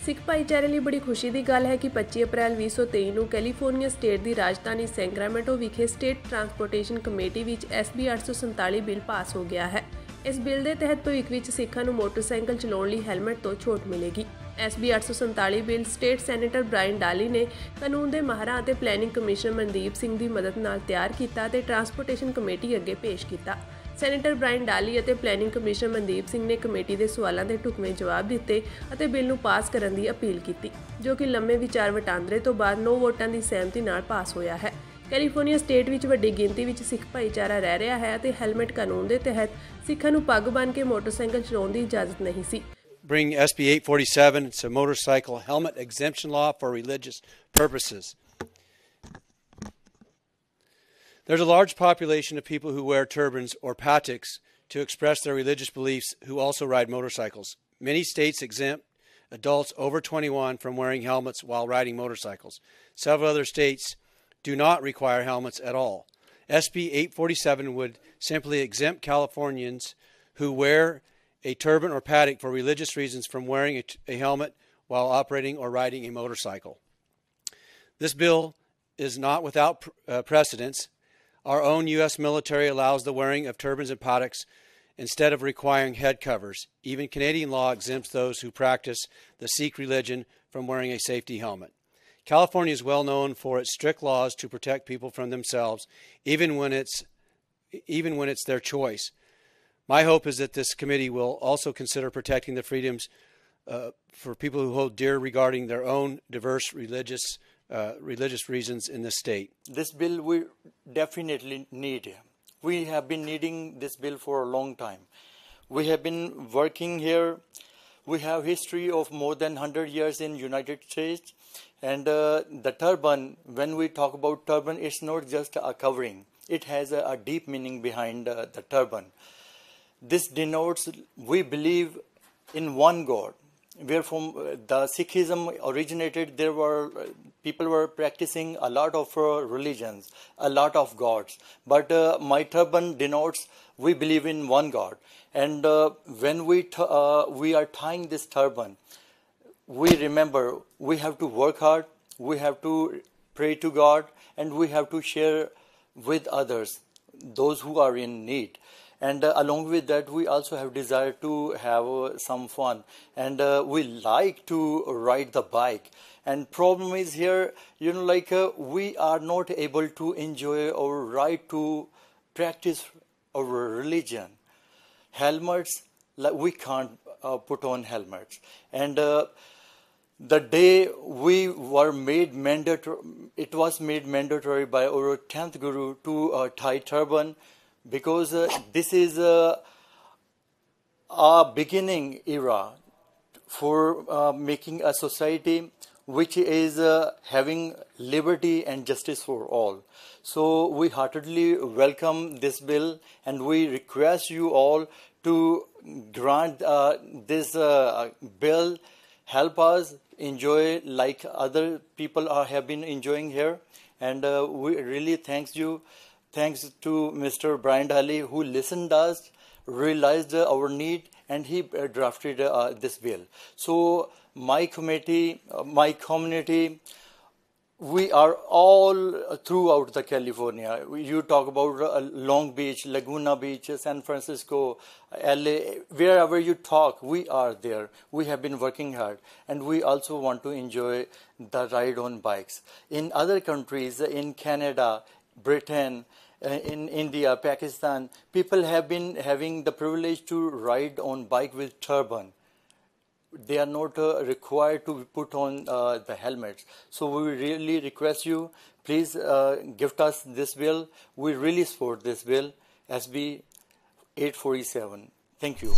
ਸਿੱਖ ਭਾਈਚਾਰੇ ਲਈ ਬੜੀ ਖੁਸ਼ੀ ਦੀ ਗੱਲ ਹੈ ਕਿ 25 ਅਪ੍ਰੈਲ 2023 ਨੂੰ ਕੈਲੀਫੋਰਨੀਆ ਸਟੇਟ ਦੀ ਰਾਜਧਾਨੀ ਸੈਕਰਾਮੈਂਟੋ ਵਿਖੇ ਸਟੇਟ ਟਰਾਂਸਪੋਰਟੇਸ਼ਨ ਕਮੇਟੀ ਵਿੱਚ SB 847 ਬਿੱਲ ਪਾਸ ਹੋ ਗਿਆ ਹੈ। ਇਸ ਬਿੱਲ ਦੇ ਤਹਿਤ ਭਵਿੱਖ ਵਿੱਚ ਸਿੱਖਾਂ ਨੂੰ ਮੋਟਰਸਾਈਕਲ ਚਲਾਉਣ ਲਈ ਹੈਲਮਟ ਤੋਂ ਛੋਟ ਮਿਲੇਗੀ। SB 847 bill state senator Brian Daly ਨੇ ਕਾਨੂੰਨ ਦੇ ਮਾਹਰਾਂ ਅਤੇ ਪਲੈਨਿੰਗ ਕਮਿਸ਼ਨਰ ਮਨਦੀਪ ਸਿੰਘ ਦੀ ਮਦਦ ਨਾਲ ਤਿਆਰ ਕੀਤਾ ਅਤੇ ਟਰਾਂਸਪੋਰਟੇਸ਼ਨ ਕਮੇਟੀ ਅੱਗੇ ਪੇਸ਼ ਕੀਤਾ। ਸੈਨੇਟਰ ਬ੍ਰਾਇਨ ਡਾਲੀ ਅਤੇ ਪਲੈਨਿੰਗ ਕਮਿਸ਼ਨਰ ਮਨਦੀਪ ਸਿੰਘ ਨੇ ਕਮੇਟੀ ਦੇ ਸਵਾਲਾਂ ਦੇ ਢੁਕਵੇਂ ਜਵਾਬ ਦਿੱਤੇ ਅਤੇ ਬਿੱਲ ਨੂੰ ਪਾਸ ਕਰਨ ਦੀ ਅਪੀਲ ਕੀਤੀ, ਜੋ ਕਿ ਲੰਮੇ ਵਿਚਾਰ ਵਟਾਂਦਰੇ ਤੋਂ ਬਾਅਦ 9 ਵੋਟਾਂ ਦੀ ਸਹਿਮਤੀ ਨਾਲ ਪਾਸ ਹੋਇਆ ਹੈ। ਕੈਲੀਫੋਰਨੀਆ ਸਟੇਟ ਵਿੱਚ ਵੱਡੀ ਗਿਣਤੀ ਵਿੱਚ ਸਿੱਖ ਭਾਈਚਾਰਾ ਰਹਿ ਰਿਹਾ ਹੈ ਅਤੇ ਹੈਲਮਟ ਕਾਨੂੰਨ ਦੇ ਤਹਿਤ ਸਿੱਖਾਂ ਨੂੰ ਪੱਗ ਬੰਨ੍ਹ ਕੇ ਮੋਟਰਸਾਈਕਲ ਚਲਾਉਣ ਦੀ ਇਜਾਜ਼ਤ ਨਹੀਂ ਸੀ। Bring SB 847, it's a motorcycle helmet exemption law for religious purposes. There's a large population of people who wear turbans or patiks to express their religious beliefs who also ride motorcycles. Many states exempt adults over 21 from wearing helmets while riding motorcycles. Several other states do not require helmets at all. SB 847 would simply exempt Californians who wear a turban or pattic for religious reasons from wearing a helmet while operating or riding a motorcycle. This bill is not without precedence. Our own U.S. military allows the wearing of turbans and pattocks instead of requiring head covers. Even Canadian law exempts those who practice the Sikh religion from wearing a safety helmet. California is well known for its strict laws to protect people from themselves, even when it's their choice. My hope is that this committee will also consider protecting the freedoms for people who hold dear regarding their own diverse religious reasons in the state. This bill we definitely need. We have been needing this bill for a long time. We have been working here. We have history of more than 100 years in United States. And the turban, when we talk about turban, it's not just a covering. It has a deep meaning behind the turban. This denotes we believe in one God. Where from the Sikhism originated, there were people were practicing a lot of religions, a lot of gods. But my turban denotes we believe in one God. And when we are tying this turban, we remember we have to work hard, we have to pray to God, and we have to share with others, those who are in need. And along with that, we also have desire to have some fun. And we like to ride the bike. And problem is here, we are not able to enjoy or right to practice our religion. Helmets, we can't put on helmets. And the day we were made mandatory, it was made mandatory by our 10th Guru to tie turban, because this is a beginning era for making a society which is having liberty and justice for all. So we heartily welcome this bill, and we request you all to grant this bill. Help us enjoy like other people have been enjoying here. And we really Thanks to Mr. Brian Daly, who listened us, realized our need, and he drafted this bill. So my community, we are all throughout the California. You talk about Long Beach, Laguna Beach, San Francisco, LA, wherever you talk, we are there. We have been working hard, and we also want to enjoy the ride on bikes. In other countries, in Canada, Britain, in India, Pakistan, people have been having the privilege to ride on bike with turban. They are not required to put on the helmets. So we really request you, please gift us this bill. We really support this bill, SB 847. Thank you.